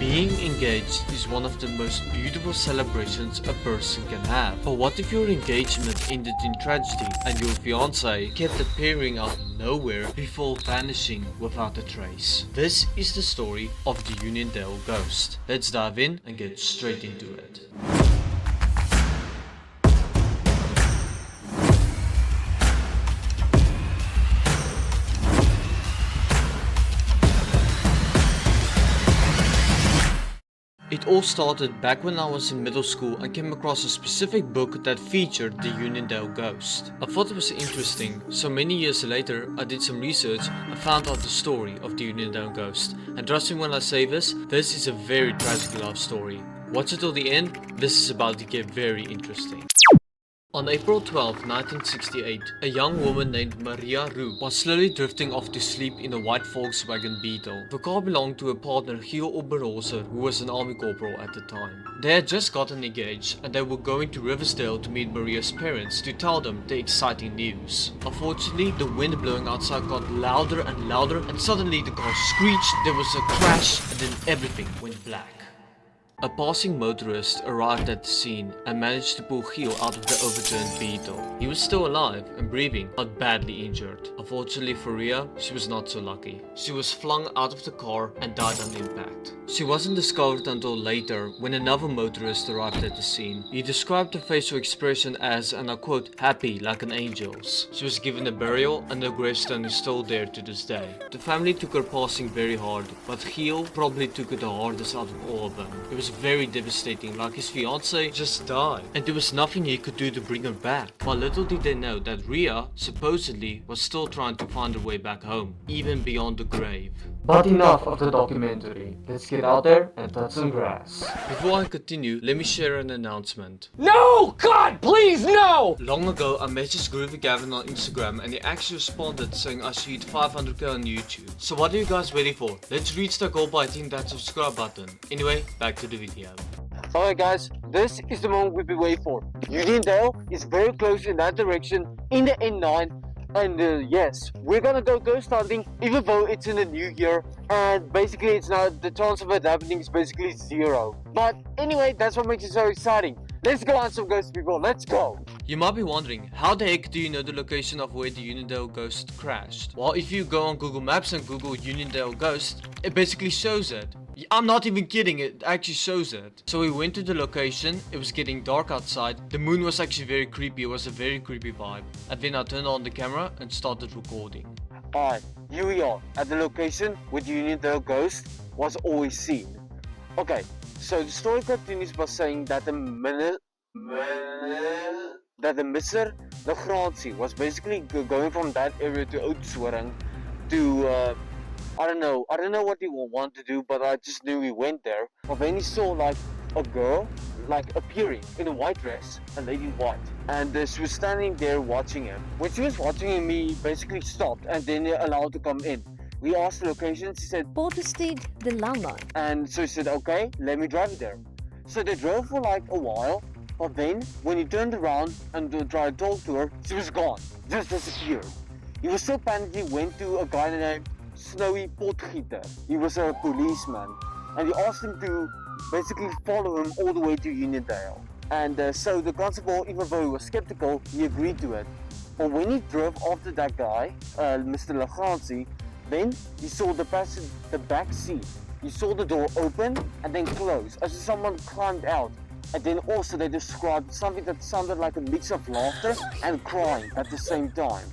Being engaged is one of the most beautiful celebrations a person can have. But what if your engagement ended in tragedy and your fiancé kept appearing out of nowhere before vanishing without a trace? This is the story of the Uniondale ghost. Let's dive in and get straight into it. It all started back when I was in middle school and came across a specific book that featured the Uniondale ghost. I thought it was interesting, so many years later I did some research and found out the story of the Uniondale ghost. And trust me when I say this is a very tragic love story. Watch it till the end, this is about to get very interesting. On April 12, 1968, a young woman named Maria Roo was slowly drifting off to sleep in a white Volkswagen Beetle. The car belonged to her partner Giel Oberholzer, who was an army corporal at the time. They had just gotten engaged and they were going to Riversdale to meet Maria's parents to tell them the exciting news. Unfortunately, the wind blowing outside got louder and suddenly the car screeched, there was a crash and then everything went black. A passing motorist arrived at the scene and managed to pull Giel out of the overturned Beetle. He was still alive and breathing, but badly injured. Unfortunately for Ria, she was not so lucky. She was flung out of the car and died on impact. She wasn't discovered until later when another motorist arrived at the scene. He described her facial expression as, and I quote, happy like an angel's. She was given a burial and her gravestone is still there to this day. The family took her passing very hard, but Giel probably took it the hardest out of all of them. It was very devastating, like his fiancée just died and there was nothing he could do to bring her back. But little did they know that Ria supposedly was still trying to find her way back home, even beyond the grave. But enough of the documentary. Let's get out there and touch some grass. Before I continue, let me share an announcement. No! God, please, no! Long ago, I messaged Groovy Gavin on Instagram and he actually responded saying I should hit 500k on YouTube. So what are you guys waiting for? Let's reach the goal by hitting that subscribe button. Anyway, back to the video. Alright guys, this is the moment we've been waiting for. Uniondale is very close in that direction, in the N9. And yes, we're gonna go ghost hunting, even though it's in the new year. And basically it's not, the chance of it happening is basically 0. But anyway, that's what makes it so exciting. Let's go hunt some ghosts, people, let's go! You might be wondering, how the heck do you know the location of where the Uniondale ghost crashed? Well, if you go on Google Maps and Google Uniondale ghost, it basically shows it. I'm not even kidding, it actually shows it. So we went to the location, it was getting dark outside, the moon was actually very creepy, it was a very creepy vibe. And then I turned on the camera and started recording. Alright, here we are, at the location where the Uniondale ghost was always seen. Okay, so the story continues by saying that the Mr. Legrandsie was basically going from that area to Oudtshoorn to I don't know what he would want to do, but I just knew he went there. But then he saw like a girl like appearing in a white dress, a lady in white, and she was standing there watching him. When she was watching him, he basically stopped and then allowed to come in. We asked the location, she said Porterstead, the Lama. And so he said, okay, let me drive you there. So they drove for like a while, but then when he turned around and tried to talk to her, she was gone, just disappeared. He was so panicked, he went to a guy named Snowy Potgieter. He was a policeman, and he asked him to basically follow him all the way to Uniondale. And so the constable, even though he was skeptical, he agreed to it. But when he drove after that guy, Mr. Legrandsie, then he saw the back seat. He saw the door open and then close, as if someone climbed out. And then also they described something that sounded like a mix of laughter and crying at the same time.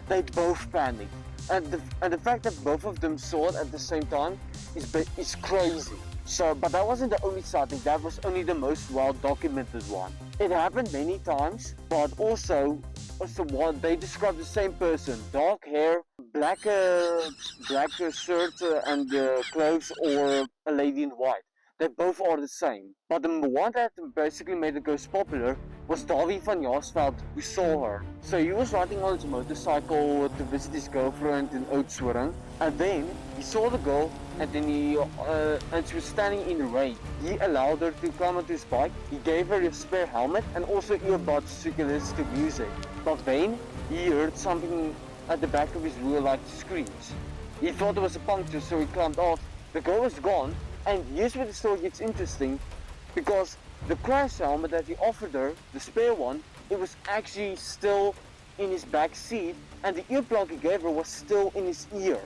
They both panicked. And the fact that both of them saw it at the same time is crazy. So, but that wasn't the only sighting, that was only the most well documented one. It happened many times, but also what they described the same person, dark hair, black shirt and clothes, or a lady in white. They both are the same. But the one that basically made the ghost popular was Davy van Jaarsveld, who saw her. So he was riding on his motorcycle to visit his girlfriend in Oudtshoorn, and then he saw the girl, and then and she was standing in the rain. He allowed her to climb onto his bike. He gave her a spare helmet and also earbuds so he could listen to music. But then he heard something at the back of his wheel, like screams. He thought it was a puncture, so he climbed off. The girl was gone, And here's where the story gets interesting, because the crash helmet that he offered her, the spare one, it was actually still in his back seat, and the earplug he gave her was still in his ear.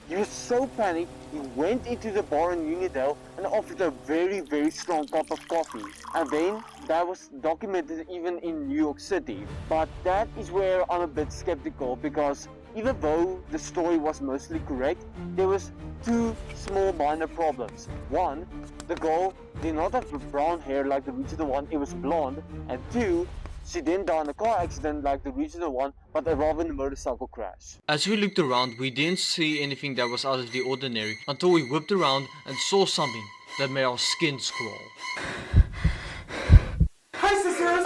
He was so panicked, he went into the bar in Unidale and offered a very, very strong cup of coffee. And then that was documented even in New York City. But that is where I'm a bit skeptical, because even though the story was mostly correct, there was two small minor problems. One, the girl did not have brown hair like the original one, it was blonde. And two, she didn't die in a car accident like the original one, but rather in a motorcycle crash. As we looked around, we didn't see anything that was out of the ordinary until we whipped around and saw something that made our skins crawl. Hi sisters!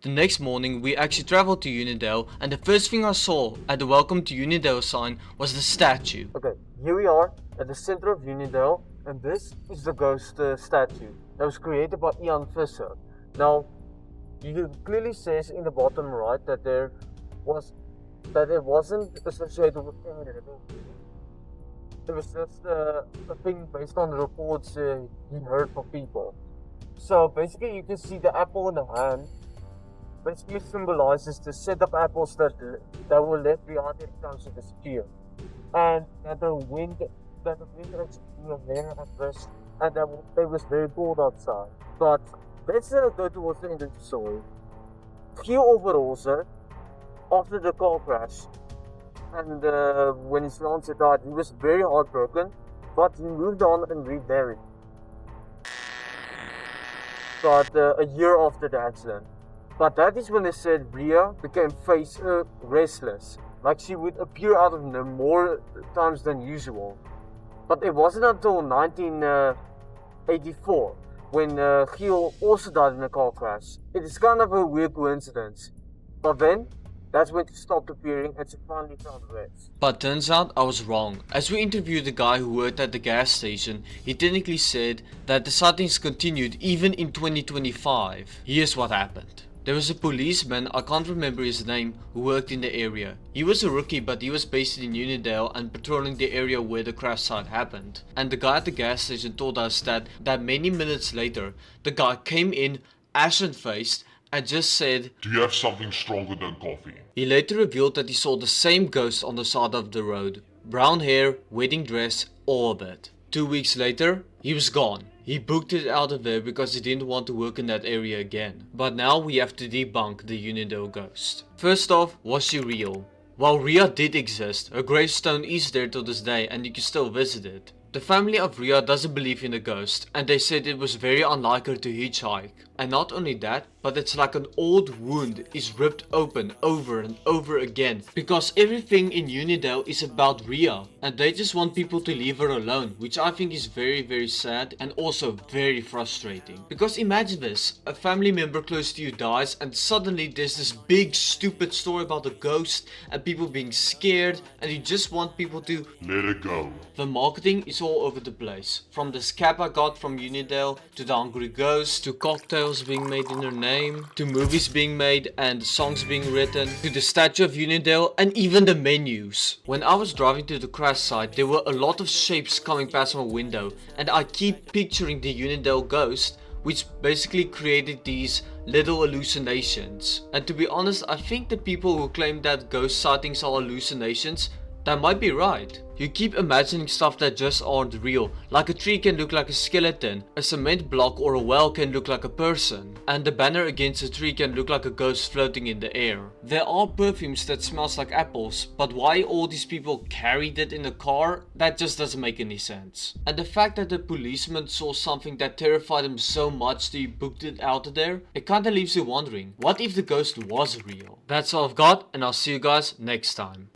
The next morning, we actually traveled to Unidale, and the first thing I saw at the Welcome to Unidale sign was the statue. Okay, here we are at the center of Unidale, and this is the ghost statue that was created by Ian Fisher. Now, it clearly says in the bottom right that it wasn't associated with any living being. It was just a thing based on the reports he heard from people. So basically, you can see the apple in the hand. Basically symbolizes the set of apples that were left behind every time she disappeared, and that the wind actually blew there at first, and that it was very cold outside. But let's go towards the end of the story. Few overalls after the car crash, and when his fiance died, he was very heartbroken, but he moved on and remarried. But a year after the accident. But that is when they said Rhea became restless, like she would appear out of them more times than usual. But it wasn't until 1984 when Giel also died in a car crash. It is kind of a weird coincidence. But then, that's when she stopped appearing and she finally found rest. But turns out I was wrong. As we interviewed the guy who worked at the gas station, he technically said that the sightings continued even in 2025. Here's what happened. There was a policeman, I can't remember his name, who worked in the area. He was a rookie, but he was based in Unidale and patrolling the area where the crash site happened. And the guy at the gas station told us that many minutes later, the guy came in ashen-faced and just said, "Do you have something stronger than coffee?" He later revealed that he saw the same ghost on the side of the road. Brown hair, wedding dress, all of it. 2 weeks later, he was gone. He booked it out of there because he didn't want to work in that area again. But now we have to debunk the Unidale ghost. First off, was she real? While Rhea did exist, her gravestone is there to this day and you can still visit it. The family of Rhea doesn't believe in the ghost, and they said it was very unlike her to hitchhike. And not only that, but it's like an old wound is ripped open over and over again, because everything in Unidale is about Rhea, and they just want people to leave her alone, which I think is very, very sad and also very frustrating. Because imagine this, a family member close to you dies and suddenly there's this big stupid story about a ghost and people being scared, and you just want people to Let it go. The marketing is all over the place. From this cap I got from Unidale, to the Hungry Ghost, to cocktails being made in her name, to movies being made and songs being written, to the statue of Unidale, and even the menus. When I was driving to the crash site, there were a lot of shapes coming past my window, and I keep picturing the Unidale ghost, which basically created these little hallucinations. And to be honest, I think the people who claim that ghost sightings are hallucinations, that might be right. You keep imagining stuff that just aren't real. Like a tree can look like a skeleton, a cement block or a well can look like a person, and the banner against a tree can look like a ghost floating in the air. There are perfumes that smells like apples, but why all these people carried it in a car, that just doesn't make any sense. And the fact that the policeman saw something that terrified him so much that he booked it out of there, it kinda leaves you wondering, what if the ghost was real? That's all I've got, and I'll see you guys next time.